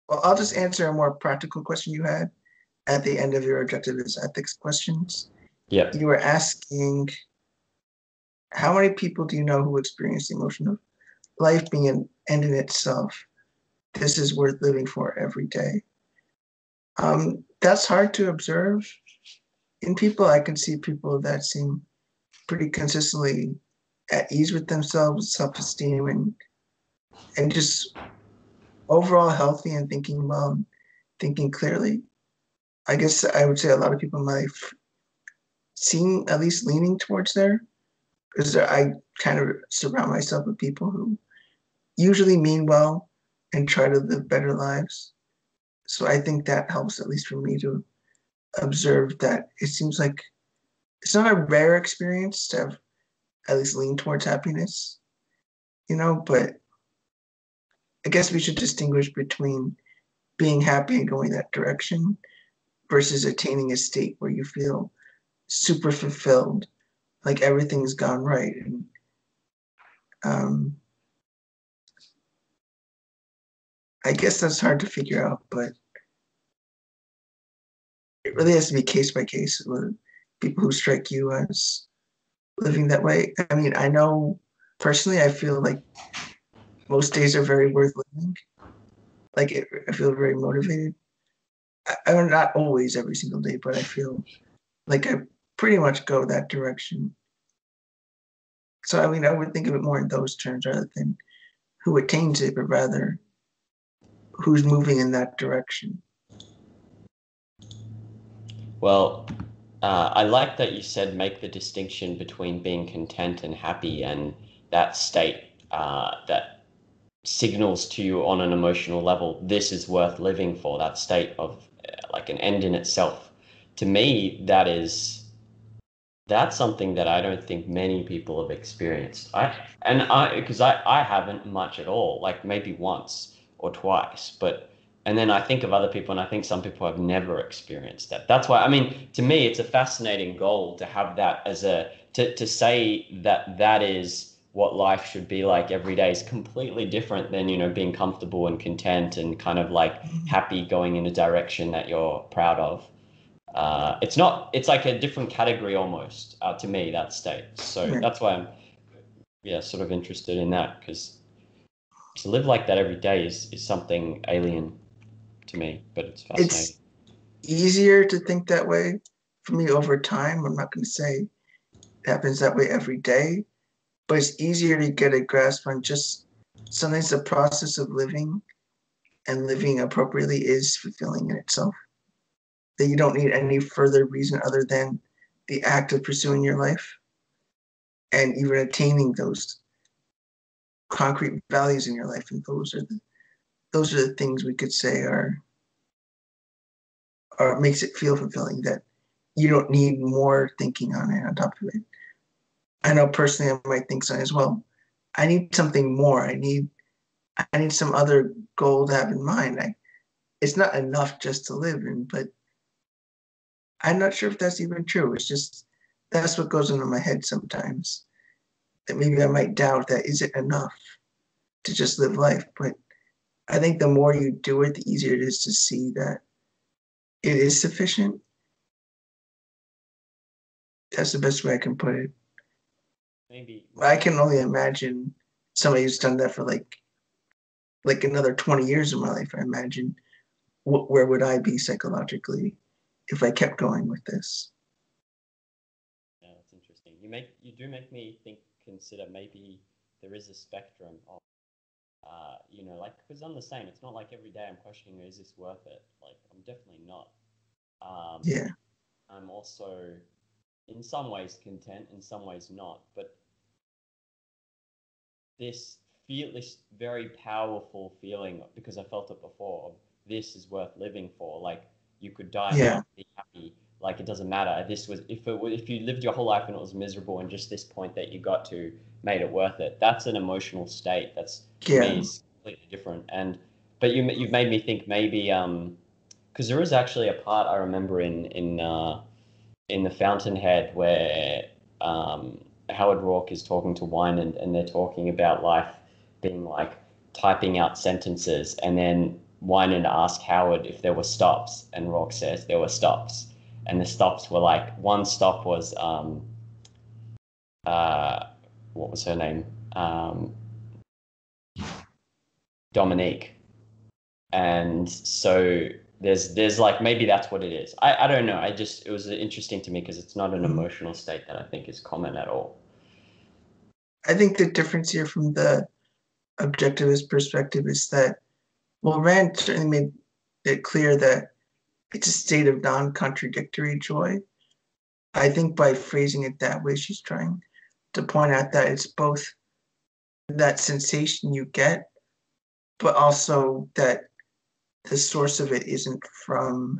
Well, I'll just answer a more practical question you had at the end of your objective is ethics questions. Yep. You were asking how many people do you know who experience the emotion of life being an end in itself? This is worth living for every day. That's hard to observe in people. I can see people that seem pretty consistently at ease with themselves, self-esteem, and just overall healthy and thinking well, thinking clearly. I guess I would say a lot of people in my life seem at least leaning towards there because I kind of surround myself with people who usually mean well and try to live better lives. So I think that helps, at least for me, to observe that it seems like it's not a rare experience to have at least lean towards happiness, but I guess we should distinguish between being happy and going that direction versus attaining a state where you feel super fulfilled, like everything's gone right. And um, I guess that's hard to figure out, but it really has to be case by case with people who strike you as living that way. I mean, I know personally, I feel like most days are very worth living. I feel very motivated. I'm not always every single day, but I feel like I pretty much go that direction. So, I mean, I would think of it more in those terms rather than who attains it, but rather who's moving in that direction. Well, I like that you said make the distinction between being content and happy and that state that signals to you on an emotional level, this is worth living for, that state of like an end in itself. To me, that's something that I don't think many people have experienced. Because I haven't much at all, like maybe once or twice, but and then I think of other people and I think some people have never experienced that. That's why, I mean, to me, it's a fascinating goal to have that as to say that that is what life should be like every day is completely different than, being comfortable and content and kind of like happy going in a direction that you're proud of. It's not, it's like a different category almost to me, that state. So Right. that's why I'm, yeah, sort of interested in that because to live like that every day is something alien to me, but it's fascinating. It's easier to think that way for me over time. I'm not going to say it happens that way every day, but it's easier to get a grasp on just sometimes the process of living and living appropriately is fulfilling in itself. That you don't need any further reason other than the act of pursuing your life and even attaining those concrete values in your life. And those are the things we could say are makes it feel fulfilling, that you don't need more thinking on it on top of it. I know personally I might think so as well. I need something more. I need some other goal to have in mind. It's not enough just to live in, but I'm not sure if that's even true. It's just that's what goes into my head sometimes. That maybe I might doubt that is it enough to just live life. But I think the more you do it, the easier it is to see that it is sufficient. That's the best way I can put it. Maybe, I maybe, can only imagine somebody who's done that for like another 20 years of my life. I imagine where would I be psychologically if I kept going with this? yeah, that's interesting. You do make me think, consider maybe there is a spectrum of, like, because I'm the same. It's not like every day I'm questioning, is this worth it? Like, I'm definitely not. Um, Yeah, I'm also in some ways content, in some ways not. But this very powerful feeling because I felt it before. This is worth living for. Like you could die now yeah, and be happy. Like it doesn't matter. This was if you lived your whole life and it was miserable and just this point that you got to made it worth it. That's an emotional state. That's to yeah, me is completely different. And but you've made me think maybe because there is actually a part I remember in the Fountainhead where Howard Rourke is talking to Wine and they're talking about life being like typing out sentences and then wanted to ask Howard if there were stops, and Rourke says there were stops, and the stops were like, one stop was what was her name, Dominique, and so there's like, maybe that's what it is. I don't know. It was interesting to me because it's not an emotional state that I think is common at all. I think the difference here from the objectivist perspective is that, well, Rand certainly made it clear that it's a state of non-contradictory joy. I think by phrasing it that way, she's trying to point out that it's both that sensation you get, but also that the source of it isn't from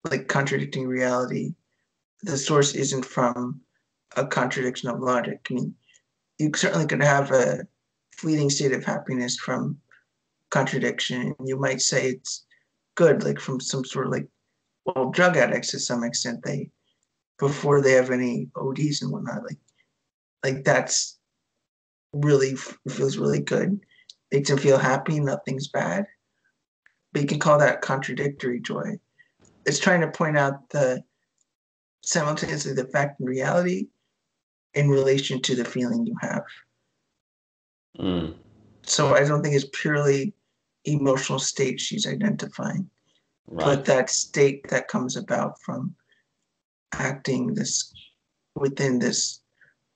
like contradicting reality. The source isn't from a contradiction of logic. I mean, you certainly could have a fleeting state of happiness from contradiction. You might say it's good, like from some sort of like, well, drug addicts to some extent, they before they have any ODs and whatnot, like that's really feels really good, makes them feel happy, nothing's bad. But you can call that contradictory joy. It's trying to point out the simultaneously the fact and reality in relation to the feeling you have. So I don't think it's purely emotional state she's identifying, but that state that comes about from acting this within this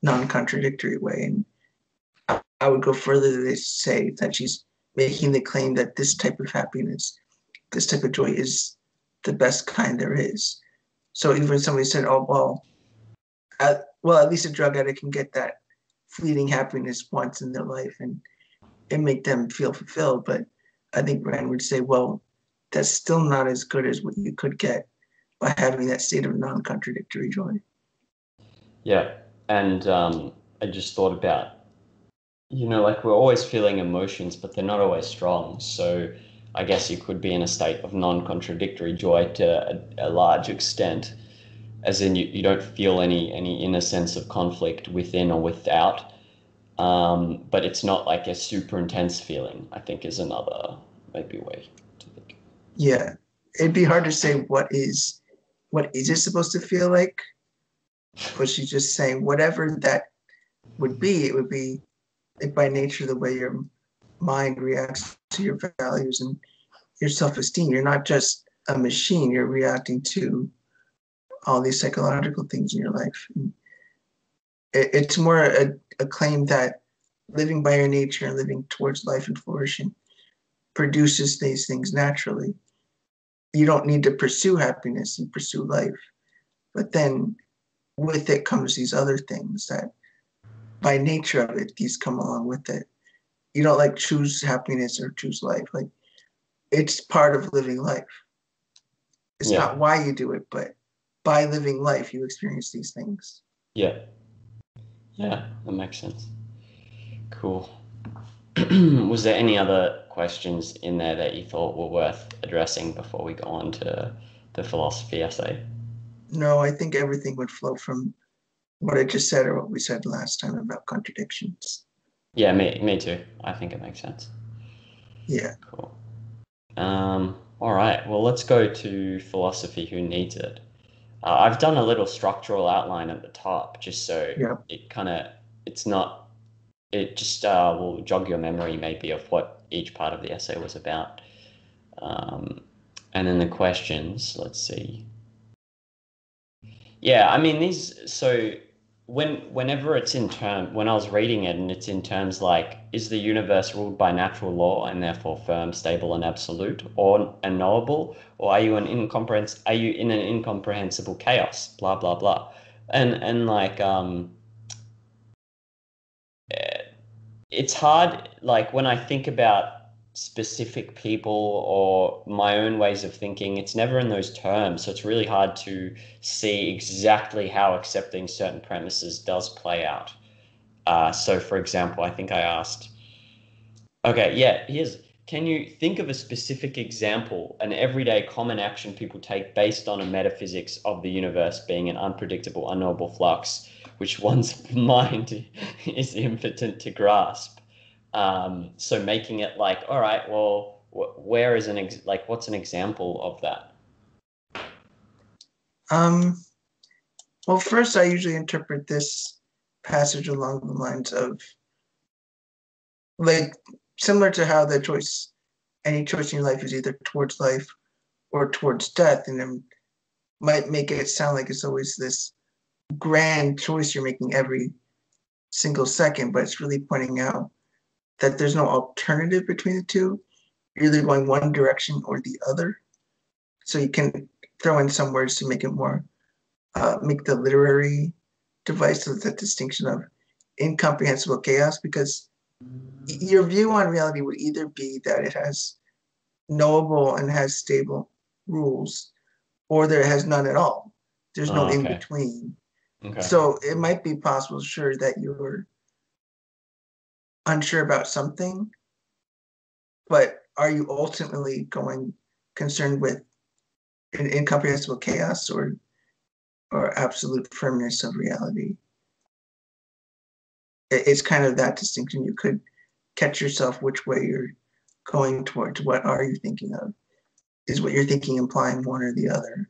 non-contradictory way. And I would go further to say that she's making the claim that this type of happiness, this type of joy is the best kind there is. So even somebody said, oh, well, at least a drug addict can get that fleeting happiness once in their life and make them feel fulfilled. But I think Rand would say, well, that's still not as good as what you could get by having that state of non-contradictory joy. Yeah. And I just thought about, like we're always feeling emotions, but they're not always strong. So I guess you could be in a state of non-contradictory joy to a large extent, as in you don't feel any inner sense of conflict within or without. But it's not like a super intense feeling, I think, is another maybe way to think. Yeah. It'd be hard to say what is it supposed to feel like? But she's just saying whatever that would be, it would be like by nature the way your mind reacts to your values and your self-esteem. You're not just a machine, you're reacting to all these psychological things in your life. And it's more a claim that living by your nature and living towards life and flourishing produces these things naturally. You don't need to pursue happiness, you pursue life. But then with it comes these other things that by nature of it, these come along with it. You don't like choose happiness or choose life. Like it's part of living life. It's not why you do it, but by living life, you experience these things. Yeah. Yeah, that makes sense. Cool. Was there any other questions in there that you thought were worth addressing before we go on to the philosophy essay? No, I think everything would flow from what I just said or what we said last time about contradictions. Yeah, me too. I think it makes sense. Yeah. Cool. All right. Well, let's go to philosophy. Who needs it? I've done a little structural outline at the top, just so it just will jog your memory maybe of what each part of the essay was about. And then the questions, let's see. Yeah, I mean, whenever it's when I was reading it and it's in terms like, is the universe ruled by natural law and therefore firm, stable, and absolute, or knowable, or are you in an incomprehensible chaos? Blah blah blah, and like it's hard. Like when I think about specific people or my own ways of thinking, it's never in those terms. So it's really hard to see exactly how accepting certain premises does play out. So for example, I think I asked, can you think of a specific example, an everyday common action people take based on a metaphysics of the universe being an unpredictable, unknowable flux, which one's mind is impotent to grasp? So making it like, all right, well, where is what's an example of that? Well, first, I usually interpret this passage along the lines of, like, similar to how any choice in your life is either towards life or towards death, and it might make it sound like it's always this grand choice you're making every single second, but it's really pointing out that there's no alternative between the two. You're either going one direction or the other. So you can throw in some words to make it more, make the literary device of the distinction of incomprehensible chaos, because your view on reality would either be that it has knowable and has stable rules, or that it has none at all. There's no in Okay. between. Okay. So it might be possible, sure, that you're unsure about something, but are you ultimately concerned with an incomprehensible chaos or absolute firmness of reality? It's kind of that distinction. You could catch yourself which way you're going towards. What are you thinking of? Is what you're thinking implying one or the other?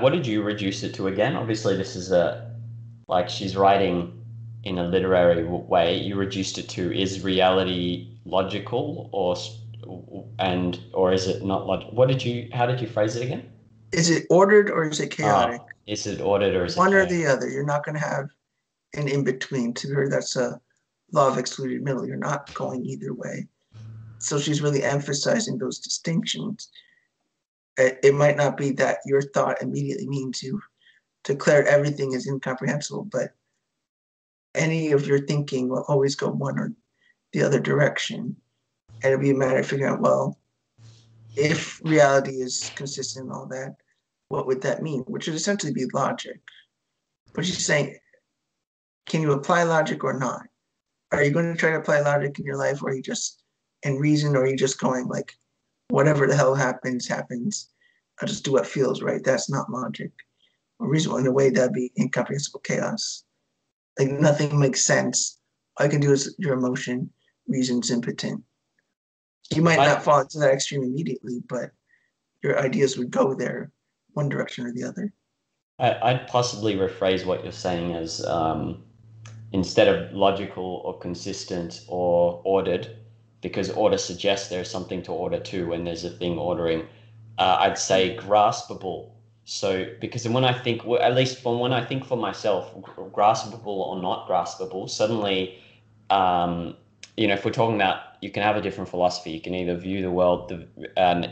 What did you reduce it to again? Obviously, this is she's writing in a literary way. You reduced it to, is reality logical or is it not logical? How did you phrase it again? Is it ordered or is it chaotic? Is it ordered or is it One or chaotic? the other. You're not going to have an in between. To her, that's a law of excluded middle. You're not going either way. So she's really emphasizing those distinctions. It might not be that your thought immediately means you declare everything as incomprehensible, but any of your thinking will always go one or the other direction. And it'll be a matter of figuring out, well, if reality is consistent and all that, what would that mean? Which would essentially be logic. But she's saying, can you apply logic or not? Are you going to try to apply logic in your life, or are you just in reason, or are you just going like, whatever the hell happens, happens. I'll just do what feels right. That's not logic. Or reasonable in a way that'd be incomprehensible chaos. Like nothing makes sense. All you can do is your emotion, reason's impotent. You might not fall into that extreme immediately, but your ideas would go there, one direction or the other. I'd possibly rephrase what you're saying as instead of logical or consistent or ordered, because order suggests there's something to order to when there's a thing ordering, I'd say graspable. So, because when I think, well, at least when I think for myself, graspable or not graspable, suddenly, if we're talking about, you can have a different philosophy. You can either view the world, the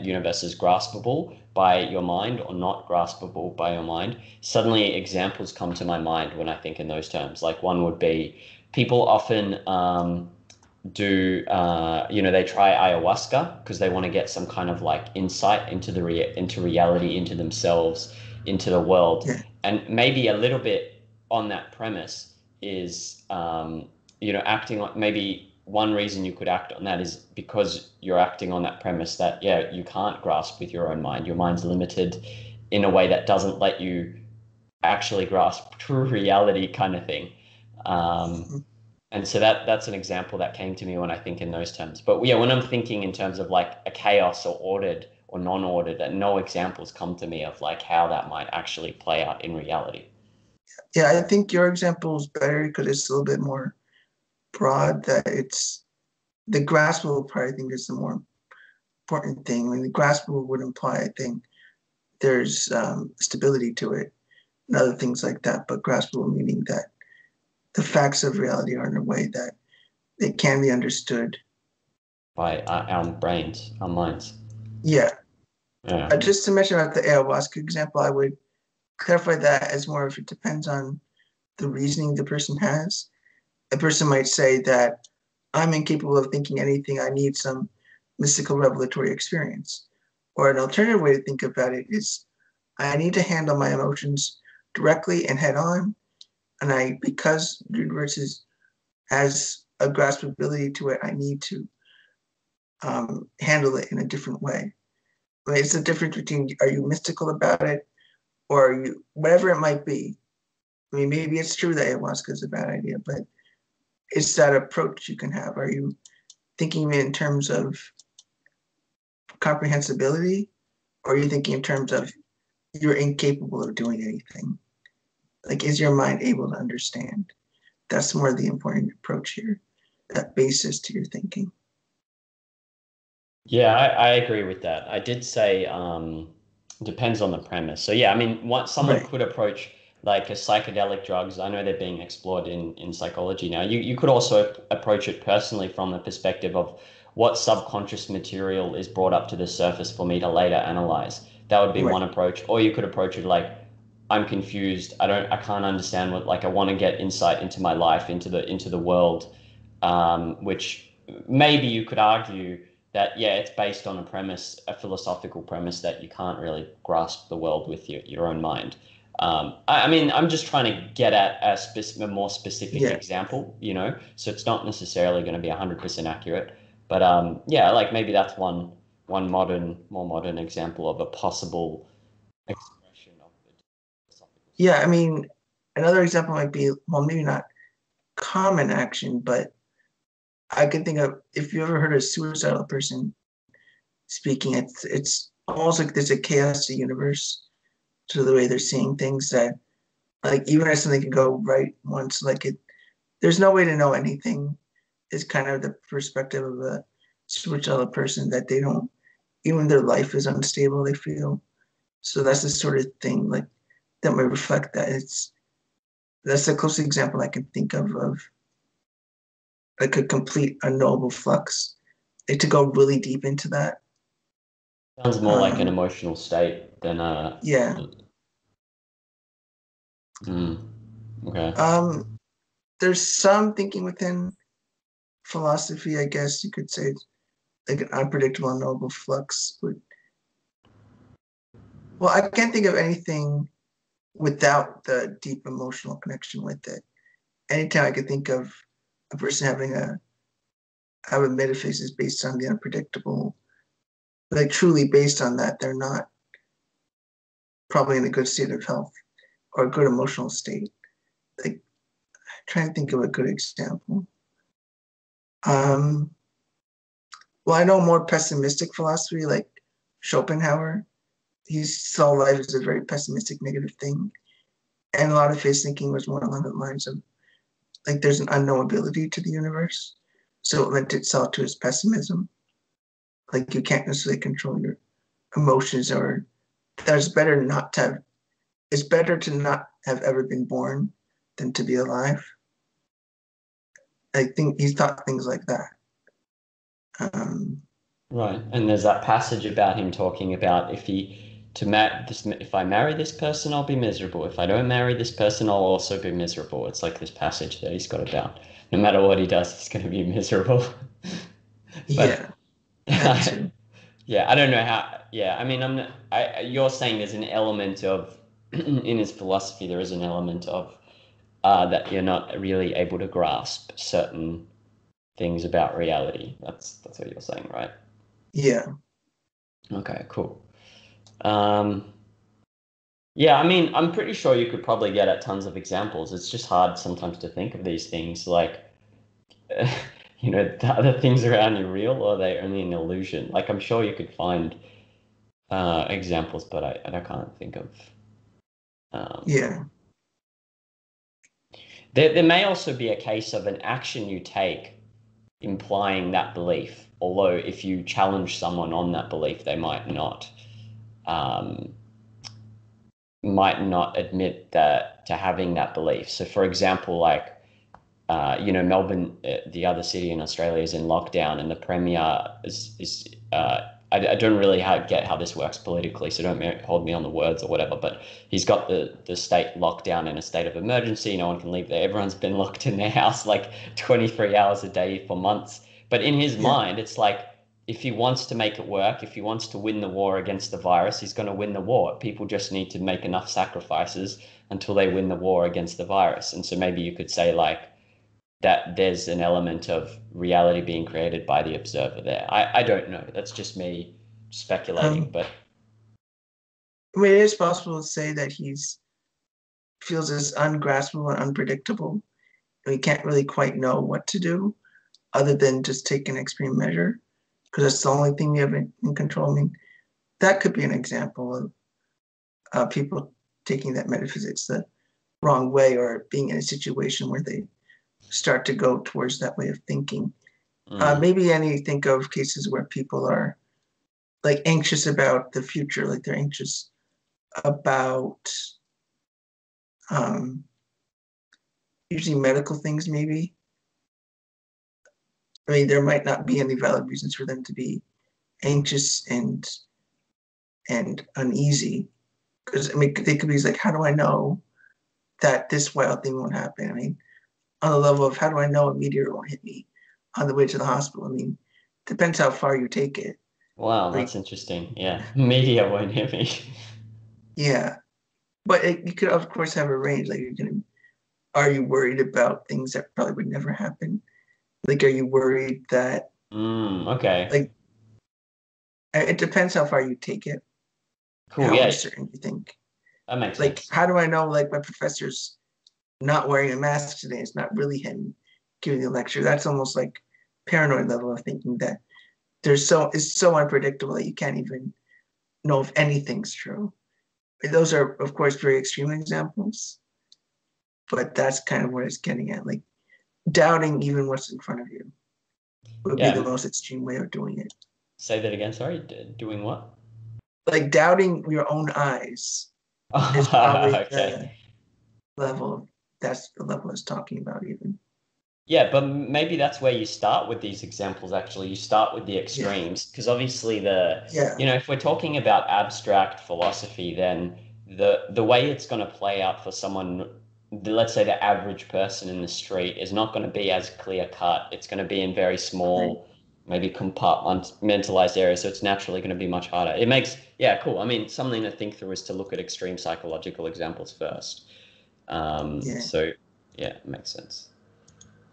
universe as graspable by your mind or not graspable by your mind. Suddenly examples come to my mind when I think in those terms. Like one would be, people often they try ayahuasca because they want to get some kind of like insight into into reality, into themselves, into the world. Yeah. And maybe a little bit on that premise is acting on, maybe one reason you could act on that is because you're acting on that premise that, yeah, you can't grasp with your own mind. Your mind's limited in a way that doesn't let you actually grasp true reality, kind of thing. And so that's an example that came to me when I think in those terms. But yeah, when I'm thinking in terms of like a chaos or ordered or non-ordered, no examples come to me of like how that might actually play out in reality. Yeah, I think your example is better because it's a little bit more broad. That it's the graspable part, I think, is the more important thing. I mean, the graspable would imply, I think, there's stability to it and other things like that. But graspable meaning that the facts of reality are in a way that they can be understood by our brains, our minds. Yeah. Yeah. Just to mention about the ayahuasca example, I would clarify that as more of it depends on the reasoning the person has. A person might say that I'm incapable of thinking anything. I need some mystical revelatory experience. Or an alternative way to think about it is I need to handle my emotions directly and head on. And because the universe has a graspability to it, I need to handle it in a different way. I mean, it's the difference between, are you mystical about it or are you, whatever it might be. I mean, maybe it's true that ayahuasca is a bad idea, but it's that approach you can have. Are you thinking in terms of comprehensibility, or are you thinking in terms of you're incapable of doing anything? Like, is your mind able to understand? That's more the important approach here, that basis to your thinking. Yeah, I agree with that. I did say depends on the premise. So yeah, I mean, someone Right. could approach like a psychedelic drugs. I know they're being explored in psychology now. You could also approach it personally from the perspective of what subconscious material is brought up to the surface for me to later analyze. That would be one Right. approach. Or you could approach it like I'm confused. I can't understand what, like, I want to get insight into my life, into the world, which maybe you could argue that, yeah, it's based on a philosophical premise that you can't really grasp the world with your own mind. I mean, I'm just trying to get at a more specific Yeah. example, so it's not necessarily going to be 100% accurate. But yeah, like maybe that's one more modern example of a possible expression of the philosophical Yeah. system. I mean, another example might be, well, maybe not common action, but I can think of, if you ever heard a suicidal person speaking, it's almost like there's a chaos to the universe to the way they're seeing things, that like even if something can go right once, like there's no way to know anything, is kind of the perspective of a suicidal person, that they don't, even their life is unstable, they feel. So that's the sort of thing like that might reflect that. That's the closest example I can think of like a complete unknowable flux. Like to go really deep into that. Sounds more like an Um, emotional state than a. yeah. Mm, okay. Um, there's some thinking within philosophy, I guess you could say, like an unpredictable, unknowable flux. Well, I can't think of anything without the deep emotional connection with it. Anytime I could think of a person have a metaphysics based on the unpredictable, like truly based on that, they're not probably in a good state of health or a good emotional state. Like, trying to think of a good example. Um, well, I know more pessimistic philosophy, like Schopenhauer. He saw life as a very pessimistic, negative thing, and a lot of his thinking was more along the lines of like there's an unknowability to the universe, so it lent itself to his pessimism. Like you can't necessarily control your emotions, or there's better not to have. It's better to not have ever been born than to be alive. I think he thought things like that. Um, Right. And there's that passage about him talking about if I marry this person, I'll be miserable. If I don't marry this person, I'll also be miserable. It's like this passage that he's got about. No matter what he does, he's going to be miserable. But yeah, that too. yeah, I don't know how. Yeah, I mean, I'm not, you're saying there's an element of in his philosophy, there is an element of that you're not really able to grasp certain things about reality. That's what you're saying, right? Yeah. Okay, cool. Um, yeah, I mean, I'm pretty sure you could probably get at tons of examples. It's just hard sometimes to think of these things like, the other things around you real, or are they only an illusion? Like, I'm sure you could find examples, but I can't think of. Um, Yeah. there may also be a case of an action you take implying that belief, although if you challenge someone on that belief, they um, might not admit that to having that belief. So, for example, like Melbourne, the other city in Australia, is in lockdown, and the premier is I don't really get how this works politically, so don't hold me on the words or whatever. But he's got the state locked down in a state of emergency. No one can leave there. Everyone's been locked in their house like 23 hours a day for months. But in his Yeah. mind, it's like if he wants to make it work, if he wants to win the war against the virus, he's going to win the war. People just need to make enough sacrifices until they win the war against the virus. And so maybe you could say like that there's an element of reality being created by the observer there. I don't know. That's just me speculating, Um, but I mean, it is possible to say that he's feels as ungraspable and unpredictable, and he can't really quite know what to do. other than just take an extreme measure, because that's the only thing you have in control. I mean, that could be an example of people taking that metaphysics the wrong way, or being in a situation where they start to go towards that way of thinking. Maybe any think of cases where people are like anxious about the future, like they're anxious about usually medical things, maybe. I mean, there might not be any valid reasons for them to be anxious and uneasy. Because I mean, they could be like, how do I know that this wild thing won't happen? I mean, on the level of how do I know a meteor won't hit me on the way to the hospital? I mean, depends how far you take it. Wow, Like, that's interesting. Yeah, media won't hit me. yeah, but you could of course have a range. Like, are you worried about things that probably would never happen? Like, are you worried that Okay. like it depends how far you take it, Cool. how Yeah, uncertain you think. that makes Like, sense. how do I know like my professor's not wearing a mask today? It's not really him giving the lecture. That's almost like paranoid level of thinking that it's so unpredictable that you can't even know if anything's true. Those are, of course, very extreme examples, but that's kind of what it's getting at. Like, doubting even what's in front of you would be the Yeah. most extreme way of doing it. Say that again. Sorry. Doing what? Like, doubting your own eyes is probably Okay. that's the level it's talking about even. Yeah, but maybe that's where you start with these examples, actually. You start with the Yeah. extremes, because obviously Yeah. if we're talking about abstract philosophy, then the way it's going to play out for someone, let's say the average person in the street, is not going to be as clear cut. It's going to be in very Right. small, maybe compartmentalized areas, so it's naturally going to be much harder. Yeah, cool. I mean, something to think through is to look at extreme psychological examples first. Yeah. So yeah, it makes sense.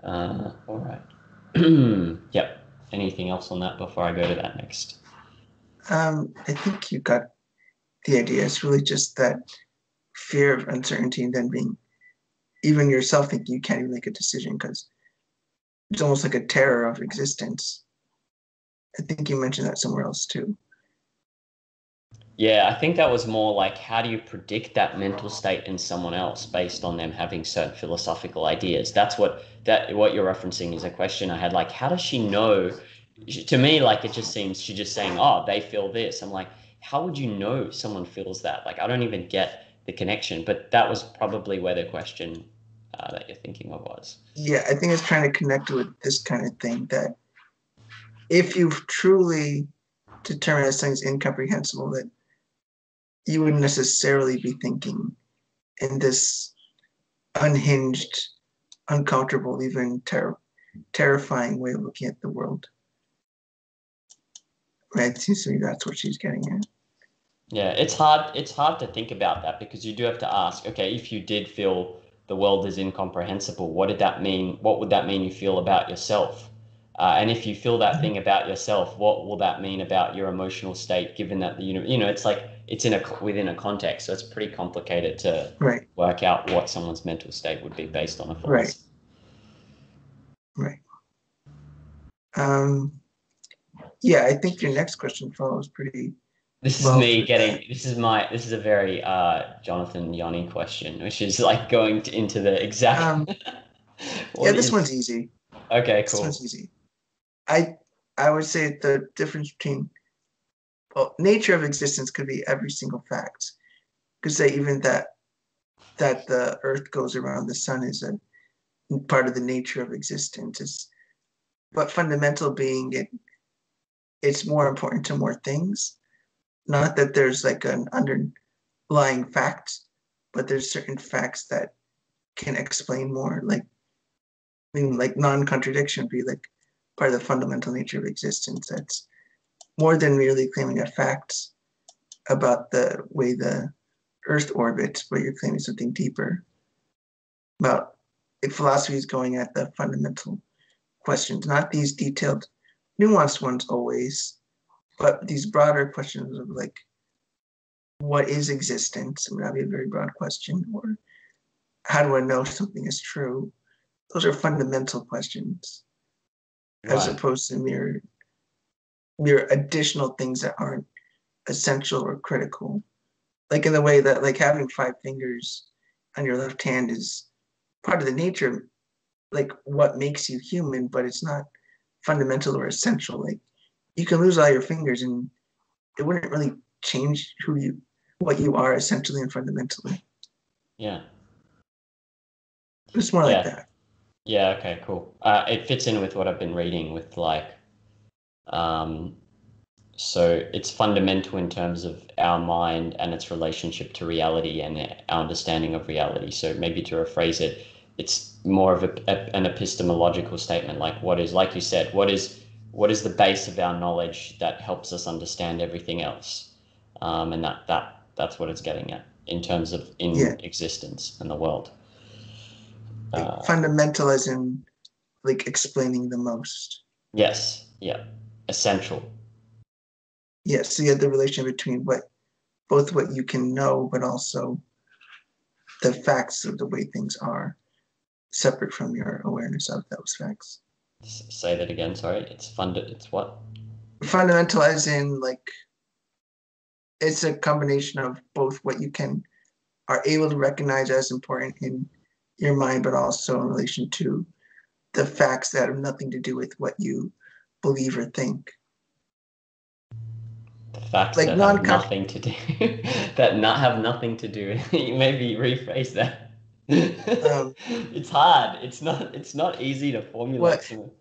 All right. Yep. Anything else on that before I go to that next? I think you got the idea. It's really just that fear of uncertainty, and then being even yourself thinking you can't even make a decision because it's almost like a terror of existence. I think you mentioned that somewhere else too. Yeah, I think that was more like how do you predict that mental state in someone else based on them having certain philosophical ideas? That's what you're referencing is a question I had. Like, how does she know? To me, like it just seems she's just saying, "Oh, they feel this." I'm like, how would you know someone feels that? Like, I don't even get the connection. But that was probably where the question that you're thinking of was. Yeah, I think it's trying to connect with this kind of thing that if you've truly determined that something's incomprehensible, that you wouldn't necessarily be thinking in this unhinged, uncomfortable, even terrifying way of looking at the world. Right? It seems to me that's what she's getting at. Yeah, it's hard. It's hard to think about that because you do have to ask, okay, if you did feel the world is incomprehensible, what did that mean? What would that mean you feel about yourself? And if you feel that thing about yourself, what will that mean about your emotional state? Given that it's like it's within a context, so it's pretty complicated to Right, work out what someone's mental state would be based on a right, philosophy. right. Um, yeah, I think your next question follows pretty This is well me through getting. that. This is a very Jonathan Yanni question, which is like going into the exact. Um, yeah, What this one's is easy. Okay, This one's cool. easy. I I would say the difference between nature of existence could be every single fact. Could say even that the Earth goes around the sun is a part of the nature of existence. But fundamental being it's more important to more things. Not that there's like an underlying fact, but there's certain facts that can explain more. Like I mean, like non-contradiction would be like part of the fundamental nature of existence. That's more than merely claiming a fact about the way the Earth orbits, but you're claiming something deeper about if philosophy is going at the fundamental questions, not these detailed, nuanced ones always, but these broader questions of like, what is existence? I mean, that'd be a very broad question. Or how do I know something is true? Those are fundamental questions. as Right. opposed to mere additional things that aren't essential or critical. Like in the way that like having 5 fingers on your left hand is part of the nature, like what makes you human, but it's not fundamental or essential. Like you can lose all your fingers and it wouldn't really change what you are essentially and fundamentally. Yeah. It's more like Yeah. that. Yeah. Okay. Cool. It fits in with what I've been reading with like, um, so it's fundamental in terms of our mind and its relationship to reality and our understanding of reality. So maybe to rephrase it, it's more of an epistemological statement, like what is, like you said, what is the base of our knowledge that helps us understand everything else, and that's what it's getting at in terms of Yeah. in existence and the world. Like fundamental as in like explaining the most. Yes, yeah, essential. Yeah. So you have the relation between both what you can know, but also the facts of the way things are, separate from your awareness of those facts. Say that again. Sorry, it's funded. It's what? Fundamental as in like it's a combination of both what you can are able to recognize as important in your mind, but also in relation to the facts that have nothing to do with what you believe or think. The facts Like that have non nothing to do that not have nothing to do. Maybe rephrase that. It's hard. It's not easy to formulate what some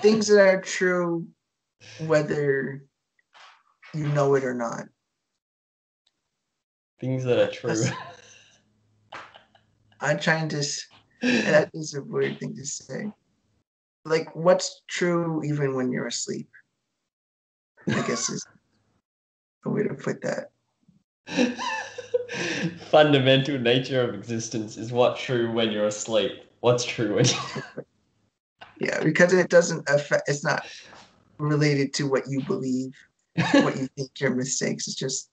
things that are true, whether you know it or not. things that are true. I'm trying to, and that is a weird thing to say. Like, what's true even when you're asleep? I guess is a way to put that. Fundamental nature of existence is what's true when you're asleep. What's true when Yeah, because it doesn't affect. It's not related to what you believe, what you think your mistakes. It's just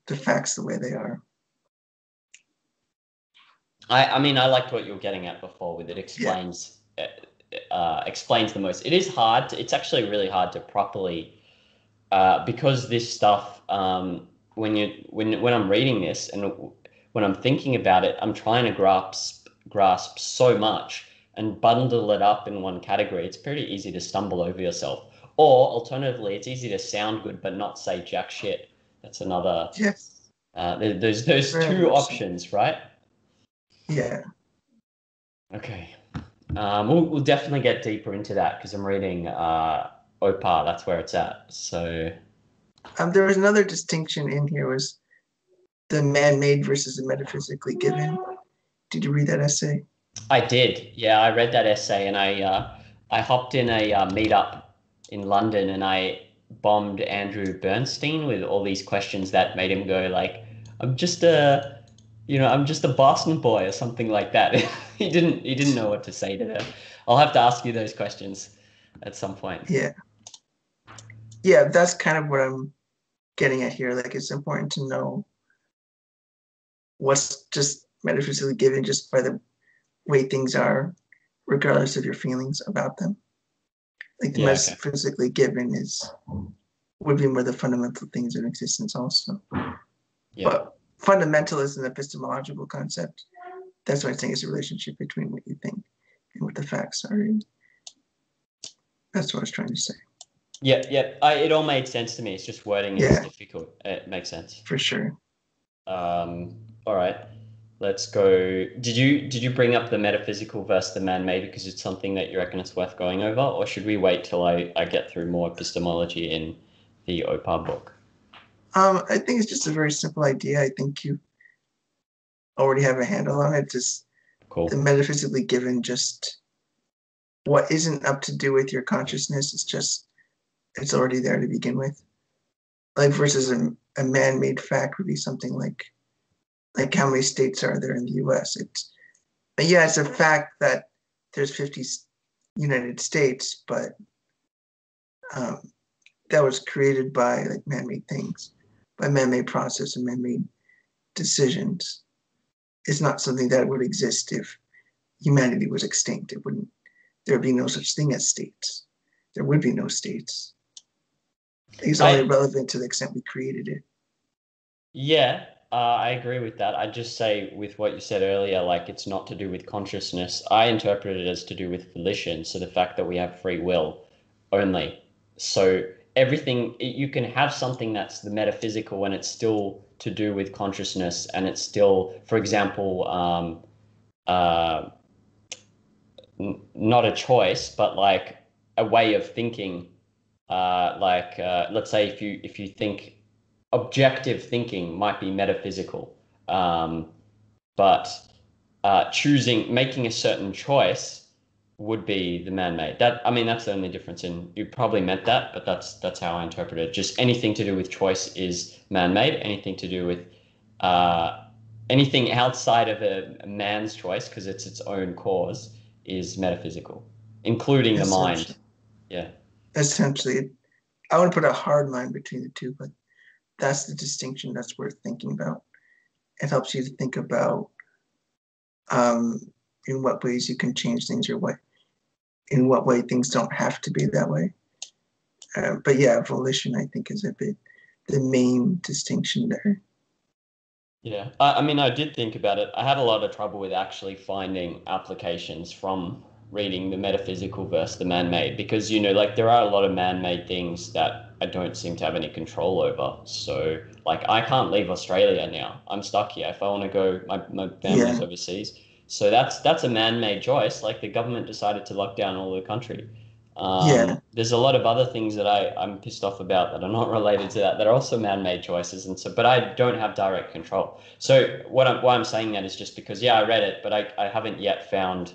the facts the way they are. I mean, I liked what you were getting at before with it Yeah, explains the most. It is hard. It's actually really hard to properly because this stuff when I'm reading this and when I'm thinking about it, I'm trying to grasp so much and bundle it up in one category. It's pretty easy to stumble over yourself. Or alternatively, it's easy to sound good but not say jack shit. That's another. yes, There's those very two much so. options, right? Yeah. Okay. We'll definitely get deeper into that because I'm reading OPA. That's where it's at. So There was another distinction in here was the man-made versus the metaphysically given. Did you read that essay? I did. Yeah, I read that essay and I hopped in a meetup in London and I bombed Andrew Bernstein with all these questions that made him go like, I'm just a Boston boy or something like that. He didn't know what to say to them. I'll have to ask you those questions at some point. Yeah. Yeah, that's kind of what I'm getting at here. Like it's important to know what's just metaphysically given just by the way things are, regardless of your feelings about them. Like the Yeah, okay. metaphysically given would be more the fundamental things in existence also. Yeah. But fundamental is an epistemological concept. That's why I think it's a relationship between what you think and what the facts are. And that's what I was trying to say. Yeah, yeah. It all made sense to me. It's just wording is Yeah, difficult. It makes sense. for sure. All right. Let's go. Did you bring up the metaphysical versus the man-made because it's something that you reckon it's worth going over, or should we wait till I get through more epistemology in the OPA book? I think it's just a very simple idea. I think you already have a handle on it. Just the Cool. metaphysically given, just what isn't up to do with your consciousness. It's already there to begin with. Like versus a man-made fact would be something like how many states are there in the U.S. It's a fact that there's 50 United States, but um, that was created by like man-made things, by man-made process and man-made decisions. It's not something that would exist if humanity was extinct. It wouldn't there would be no such thing as states. There would be no states. It's only relevant to the extent we created it. Yeah, I agree with that. I just say with what you said earlier, like it's not to do with consciousness. I interpret it as to do with volition. So the fact that we have free will only. So everything, you can have something that's the metaphysical and it's still to do with consciousness and it's still, for example, not a choice, but like a way of thinking. Let's say if you think objective thinking might be metaphysical, but making a certain choice would be the man-made. That's the only difference. In you probably meant that, but that's how I interpret it. Just anything to do with choice is man-made. Anything to do with anything outside of a man's choice, because it's its own cause, is metaphysical, including the mind. Yeah. Essentially, I wouldn't put a hard line between the two, but that's the distinction that's worth thinking about. It helps you to think about in what ways you can change things or in what way things don't have to be that way. But yeah, volition, I think, is a bit the main distinction there. Yeah, I did think about it. I had a lot of trouble with actually finding applications from reading the metaphysical versus the man-made, because, like there are a lot of man-made things that I don't seem to have any control over. So like I can't leave Australia now. I'm stuck here. If I want to go, my family's overseas. So that's a man-made choice. Like the government decided to lock down all the country. There's a lot of other things that I'm pissed off about that are not related to that are also man-made choices, but I don't have direct control. So why I'm saying that is just because I read it, but I haven't yet found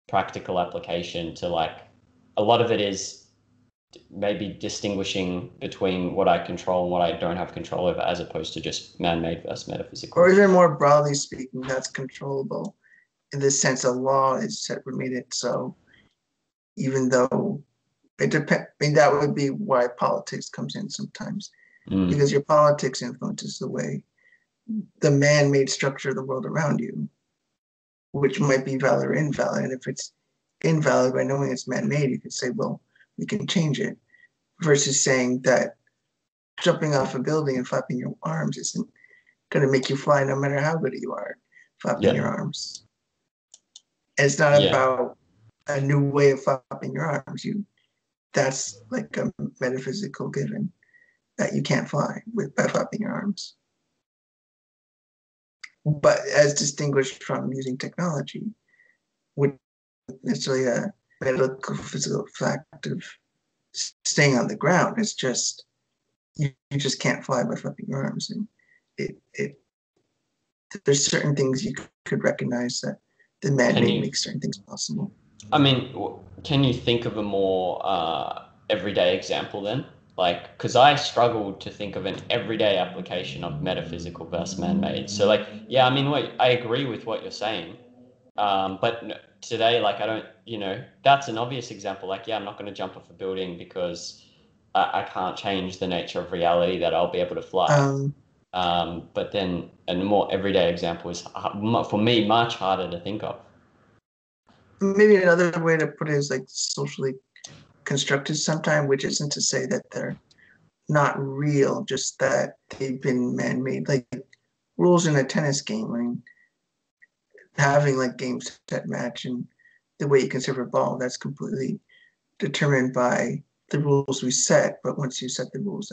practical application to, like, a lot of it is maybe distinguishing between what I control and what I don't have control over, as opposed to just man-made versus metaphysical. Or even more broadly speaking, that's controllable in the sense a law is set we made it so. Even though it depends, that would be why politics comes in sometimes, because your politics influences the way the man-made structure of the world around you, which might be valid or invalid. And if it's invalid, by knowing it's man-made, you could say, well, we can change it, versus saying that jumping off a building and flapping your arms isn't going to make you fly no matter how good you are flapping your arms. And it's not about a new way of flapping your arms. That's like a metaphysical given that you can't fly by flapping your arms. But as distinguished from using technology, which is necessarily a medical physical fact of staying on the ground. It's just you just can't fly by flapping your arms. And there's certain things you could recognize that the man-made makes certain things possible. Can you think of a more everyday example then? Like, because I struggled to think of an everyday application of metaphysical versus man-made. So, like, I agree with what you're saying. But today, like, I don't, that's an obvious example. Like, I'm not going to jump off a building because I can't change the nature of reality that I'll be able to fly. But then a more everyday example is, for me, much harder to think of. Maybe another way to put it is like socially constructed sometime, which isn't to say that they're not real, just that they've been man-made. Like rules in a tennis game. Having like game set match and the way you can serve a ball, that's completely determined by the rules we set. But once you set the rules,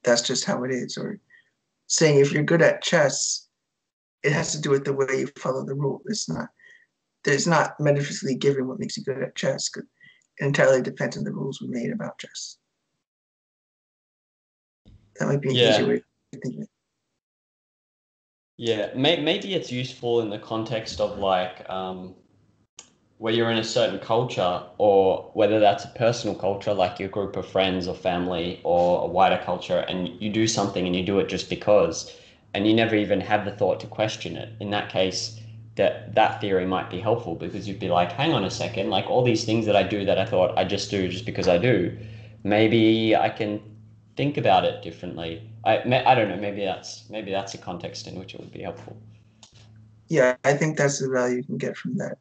that's just how it is. Or saying if you're good at chess, it has to do with the way you follow the rule. There's not metaphysically given what makes you good at chess, because it entirely depends on the rules we made about chess. That might be an easier way to think of it. Yeah, maybe it's useful in the context of like where you're in a certain culture, or whether that's a personal culture, like your group of friends or family, or a wider culture, and you do something and you do it just because, and you never even have the thought to question it. In that case, that theory might be helpful, because you'd be like, hang on a second, like all these things that I do that I thought I just do just because I do, maybe I can think about it differently. I don't know, maybe that's a context in which it would be helpful. Yeah, I think that's the value you can get from that.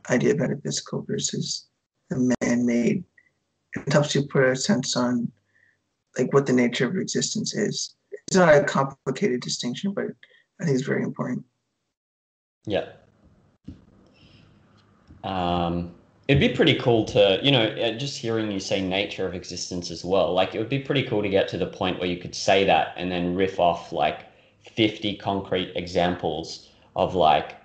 idea of metaphysical versus the man-made. It helps you put a sense on like what the nature of existence is. It's not a complicated distinction, but I think it's very important. Yeah. It'd be pretty cool to, just hearing you say nature of existence as well. Like, it would be pretty cool to get to the point where you could say that and then riff off like 50 concrete examples of like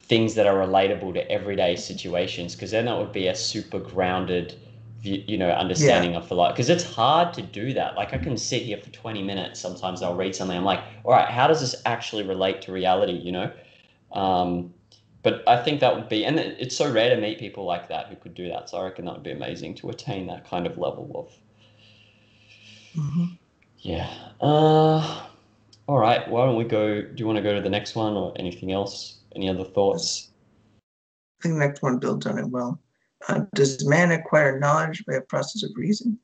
things that are relatable to everyday situations, because then that would be a super grounded understanding of life. Because it's hard to do that. Like, I can sit here for 20 minutes. Sometimes I'll read something. I'm like, all right, how does this actually relate to reality? But I think that would be, and it's so rare to meet people like that who could do that. So I reckon that would be amazing to attain that kind of level of. Mm-hmm. Yeah. All right. Why don't we go? Do you want to go to the next one or anything else? Any other thoughts? I think the next one builds on it well. Does man acquire knowledge by a process of reason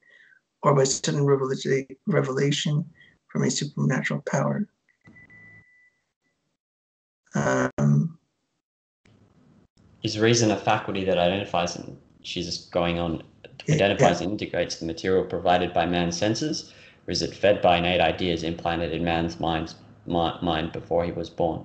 or by sudden revelation from a supernatural power? Is reason a faculty that identifies and she's just going on identifies and integrates the material provided by man's senses, or is it fed by innate ideas implanted in man's mind before he was born?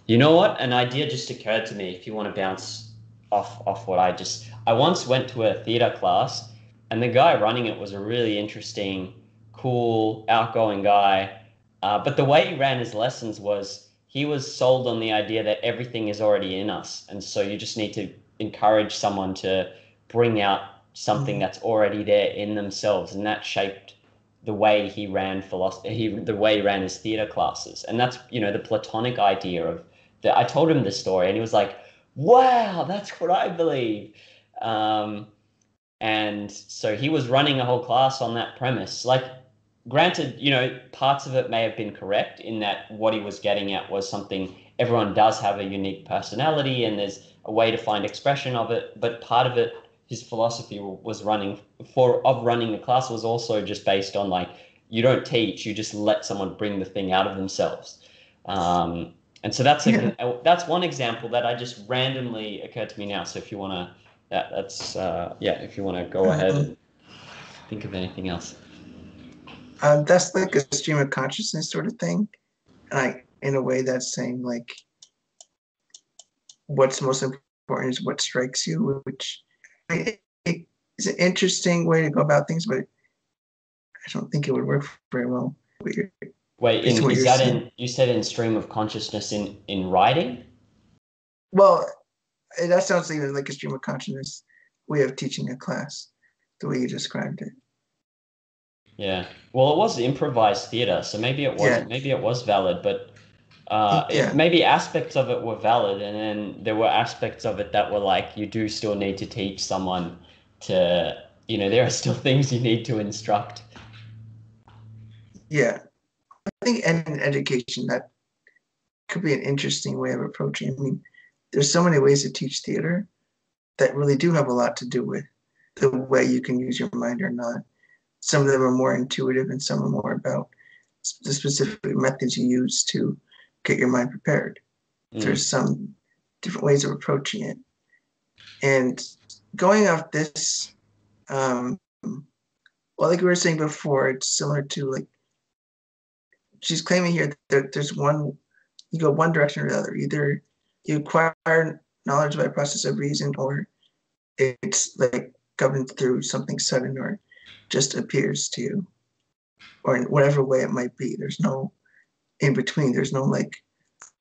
You know what? An idea just occurred to me. If you want to bounce off what I once went to a theater class, and the guy running it was a really interesting, cool, outgoing guy. But the way he ran his lessons was he was sold on the idea that everything is already in us, and so you just need to encourage someone to bring out something that's already there in themselves, and that shaped the way he ran philosophy, the way he ran his theater classes. And that's, the Platonic idea of that. I told him the story and he was like, wow, that's what I believe. And so he was running a whole class on that premise. Like, granted, parts of it may have been correct in that what he was getting at was something, everyone does have a unique personality and there's a way to find expression of it. But part of it, his philosophy was running the class was also just based on like, you don't teach, you just let someone bring the thing out of themselves. And so that's that's one example that I just randomly occurred to me now. So if you want to, if you want to go ahead and think of anything else. That's like a stream of consciousness sort of thing. And in a way that's saying like, what's most important is what strikes you, which is an interesting way to go about things, but I don't think it would work very well. Wait, you said in stream of consciousness in writing? Well, that sounds even like a stream of consciousness way of teaching a class, the way you described it. Yeah. Well, it was improvised theater, so maybe it wasn't. Yeah. Maybe it was valid, but maybe aspects of it were valid, and then there were aspects of it that were like, you do still need to teach someone to, there are still things you need to instruct. Yeah. I think in education, that could be an interesting way of approaching it. I mean, there's so many ways to teach theater that really do have a lot to do with the way you can use your mind or not. Some of them are more intuitive and some are more about the specific methods you use to get your mind prepared. There's some different ways of approaching it. And going off this, like we were saying before, it's similar to like, she's claiming here that there's one, you go one direction or the other. Either you acquire knowledge by a process of reason, or it's like governed through something sudden or just appears to you, or in whatever way it might be. There's no in between. There's no like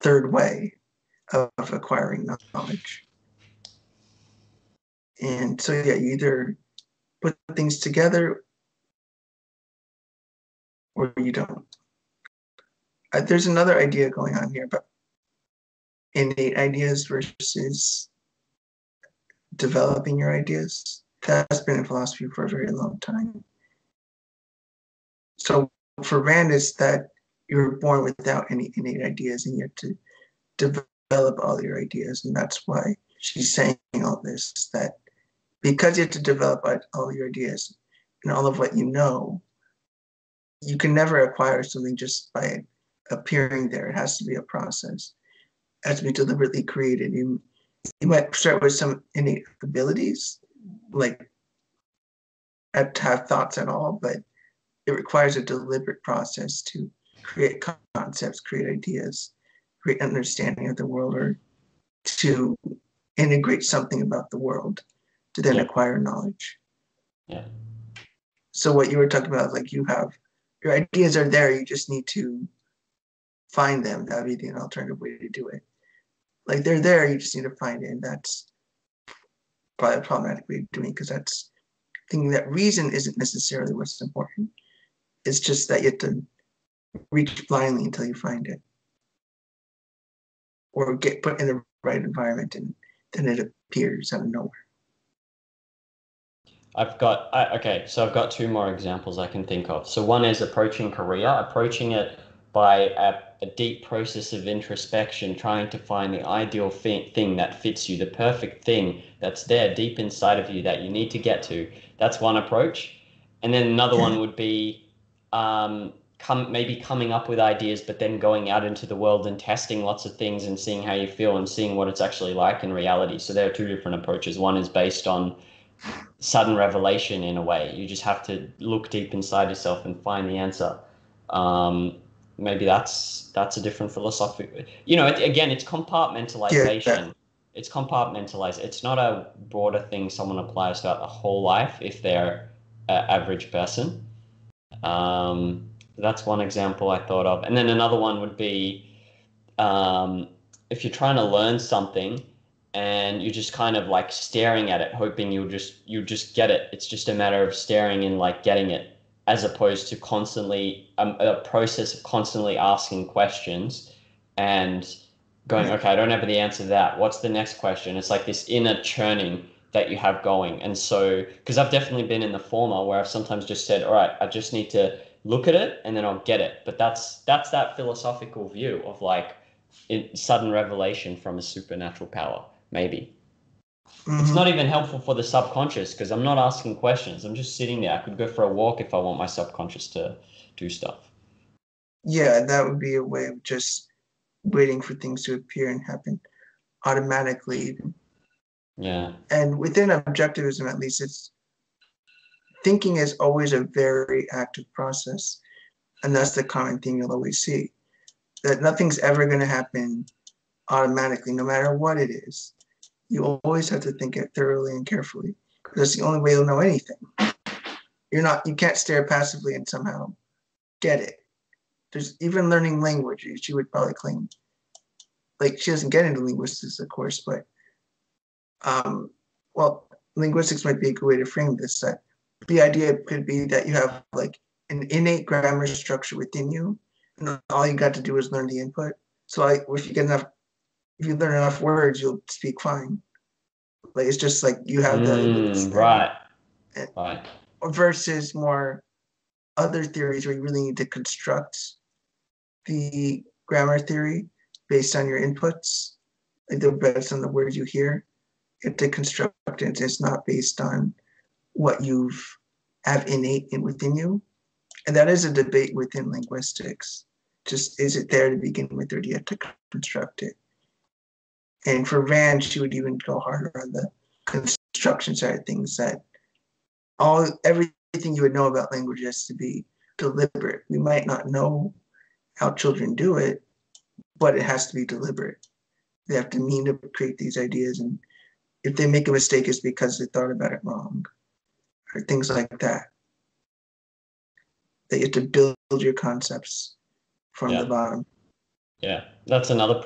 third way of acquiring knowledge. And so, you either put things together or you don't. There's another idea going on here about innate ideas versus developing your ideas. That's been in philosophy for a very long time. So for Rand, it's that you're born without any innate ideas and you have to develop all your ideas. And that's why she's saying all this, that because you have to develop all your ideas and all of what you know, you can never acquire something just by appearing there. It has to be a process. has to be deliberately created. You might start with some innate abilities, like to have thoughts at all, but it requires a deliberate process to create concepts, create ideas, create understanding of the world, or to integrate something about the world to then acquire knowledge. Yeah. So what you were talking about, like your ideas are there, you just need to find them. That would be an alternative way to do it. Like they're there, you just need to find it. And that's probably a problematic way of doing it, because that's thinking that reason isn't necessarily what's important. It's just that you have to reach blindly until you find it, or get put in the right environment, and then it appears out of nowhere. I've got two more examples I can think of. So one is approaching Korea, approaching it by a deep process of introspection, trying to find the ideal thing that fits you, the perfect thing that's there deep inside of you that you need to get to. That's one approach. And then another one would be maybe coming up with ideas, but then going out into the world and testing lots of things and seeing how you feel and seeing what it's actually like in reality. So there are two different approaches. One is based on sudden revelation in a way. You just have to look deep inside yourself and find the answer. Maybe that's a different philosophy. Again, it's compartmentalization. Yeah. It's compartmentalized. It's not a broader thing someone applies throughout the whole life if they're an average person. That's one example I thought of. And then another one would be if you're trying to learn something and you're just kind of like staring at it, hoping you just get it. It's just a matter of staring and like getting it, as opposed to constantly a process of constantly asking questions and going, okay, I don't have the answer to that. What's the next question? It's like this inner churning that you have going. And so, because I've definitely been in the former where I've sometimes just said, all right, I just need to look at it and then I'll get it. But that's that philosophical view of like sudden revelation from a supernatural power. Maybe. It's not even helpful for the subconscious because I'm not asking questions. I'm just sitting there. I could go for a walk if I want my subconscious to do stuff. Yeah, that would be a way of just waiting for things to appear and happen automatically. Yeah. And within objectivism, at least, it's thinking is always a very active process. And that's the common thing you'll always see. That nothing's ever going to happen automatically, no matter what it is. You always have to think it thoroughly and carefully, because that's the only way you'll know anything. You can't stare passively and somehow get it. There's even learning language. She would probably claim, like, she doesn't get into linguistics, of course, but linguistics might be a good way to frame this. That the idea could be that you have like an innate grammar structure within you, and all you got to do is learn the input. So if you learn enough words, you'll speak fine. Like it's just like you have the abilities there. Right. Versus more other theories where you really need to construct the grammar theory based on your inputs, like based on the words you hear. You have to construct it. It's not based on what you have innate within you. And that is a debate within linguistics. Just is it there to begin with, or do you have to construct it? And for Rand, she would even go harder on the construction side of things, that everything you would know about language has to be deliberate. We might not know how children do it, but it has to be deliberate. They have to mean to create these ideas, and if they make a mistake, it's because they thought about it wrong, or things like that. That you have to build your concepts from the bottom. Yeah, that's another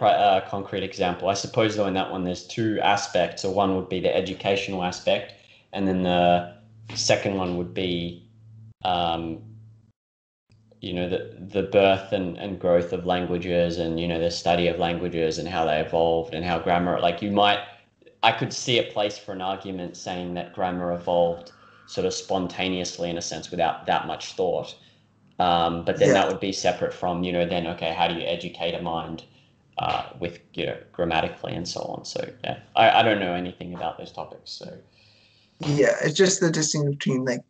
concrete example. I suppose, though, in that one, there's two aspects. So one would be the educational aspect, and then the second one would be, the birth and growth of languages, and, the study of languages and how they evolved and how grammar, I could see a place for an argument saying that grammar evolved sort of spontaneously in a sense without that much thought. But then that would be separate from, then, okay, how do you educate a mind with, grammatically and so on. So, yeah, I don't know anything about those topics. So, yeah, it's just the distinction between, like,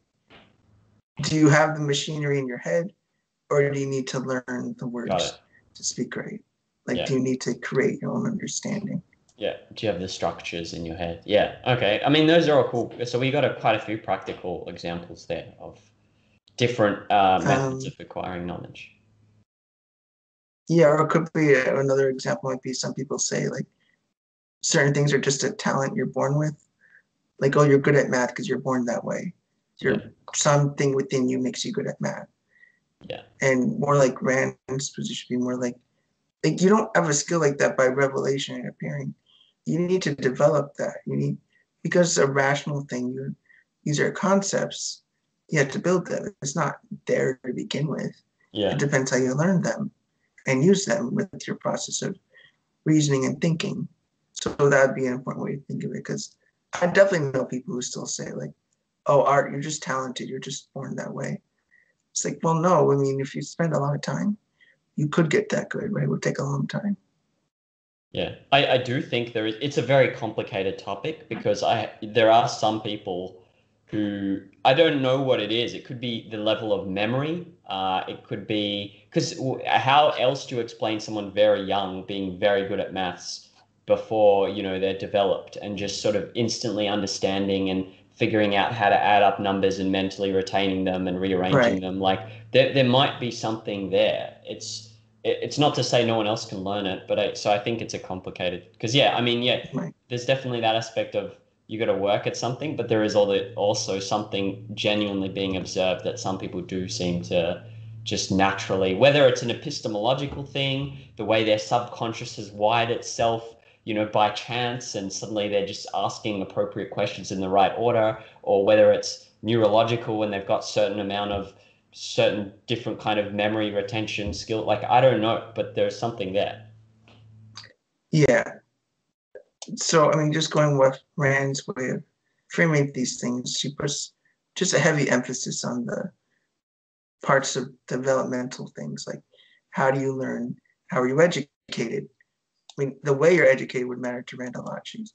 do you have the machinery in your head, or do you need to learn the words to speak right? Like, Yeah. do you need to create your own understanding? Yeah. Do you have the structures in your head? Yeah. Okay. I mean, those are all cool. So we got quite a few practical examples there of different methods Um, of acquiring knowledge. yeah, or it could be another example might be some people say like certain things are just a talent you're born with. Like, oh, you're good at math because you're born that way. Yeah. Something within you makes you good at math. Yeah. And more like Rand's position be more like you don't have a skill like that by revelation and appearing. You need to develop that. You need because it's a rational thing. These are concepts. You have to build them. It's not there to begin with. Yeah. It depends how you learn them and use them with your process of reasoning and thinking. So that would be an important way to think of it. Because I definitely know people who still say like, "Oh, art, you're just talented. You're just born that way." It's like, well, no. I mean, if you spend a lot of time, you could get that good, but it would take a long time. Yeah, I do think it's a very complicated topic because there are some people who I don't know what it is. It could be the level of memory. It could be because how else do you explain someone very young being very good at maths before, they're developed and just sort of instantly understanding and figuring out how to add up numbers and mentally retaining them and rearranging Right. them. Like there might be something there. It's not to say no one else can learn it, but so I think it's a complicated because yeah, I mean yeah, Right. there's definitely that aspect of you got to work at something, but there is also something genuinely being observed that some people do seem to just naturally, whether it's an epistemological thing, the way their subconscious has wired itself, by chance, and suddenly they're just asking appropriate questions in the right order, or whether it's neurological and they've got certain different kind of memory retention skill. Like, I don't know, but there's something there. Yeah. So, I mean, just going with Rand's way of framing these things, she puts just a heavy emphasis on the parts of developmental things, like how do you learn? How are you educated? I mean, the way you're educated would matter to Rand a lot. She's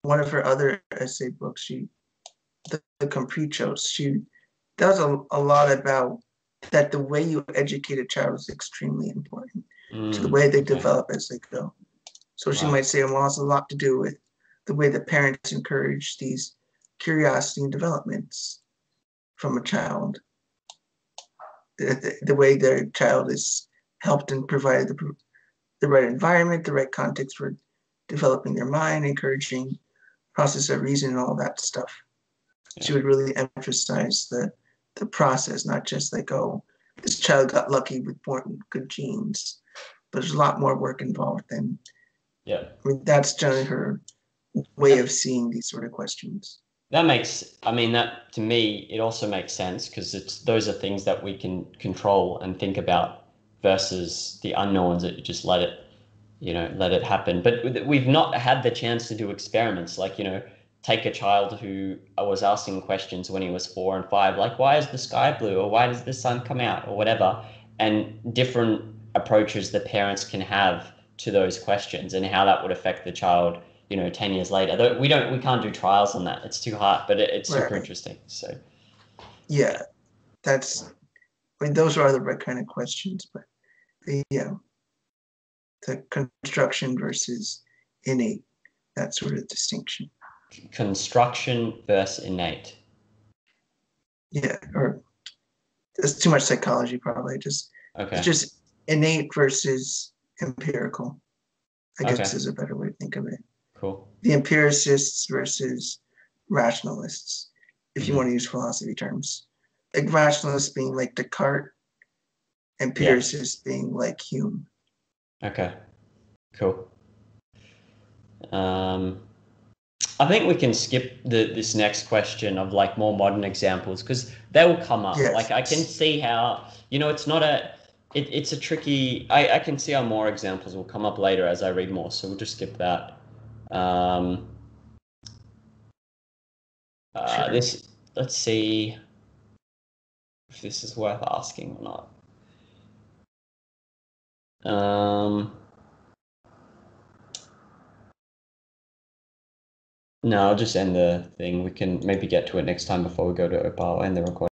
one of her other essay books, the Caprichos, she does a lot about that the way you educate a child is extremely important to the way they Okay. develop as they go. So she Right. might say, well, it's a lot to do with the way the parents encourage these curiosity and developments from a child, the way their child is helped and provided the right environment, the right context for developing their mind, encouraging process of reason and all that stuff. Yeah. She would really emphasize the process, not just like, oh, this child got lucky with born good genes. But there's a lot more work involved than, Yeah. I mean, that's generally her way of seeing these sort of questions. I mean, that to me, it also makes sense because those are things that we can control and think about versus the unknowns that you just let it happen. But we've not had the chance to do experiments like, take a child who was asking questions when he was 4 and 5, like, why is the sky blue or why does the sun come out or whatever, and different approaches the parents can have to those questions and how that would affect the child 10 years later. Though we can't do trials on that. It's too hard, but it's super Right. interesting. So Yeah, that's, I mean, those are the right kind of questions, but yeah, the construction versus innate, that sort of distinction. construction versus innate. Yeah, or it's too much psychology probably. It's Okay. just innate versus empirical, I guess Okay. is a better way to think of it. Cool. The empiricists versus rationalists, if you Mm-hmm. want to use philosophy terms. Like rationalists being like Descartes, Yeah. empiricists being like Hume. Okay. Cool. I think we can skip this next question of like more modern examples because they will come up. Yes. Like I can see how, it's not it's a tricky, I can see how more examples will come up later as I read more. So we'll just skip that. Um, Sure. let's see if this is worth asking or not. No, I'll just end the thing. We can maybe get to it next time before we go to Opal and the recording.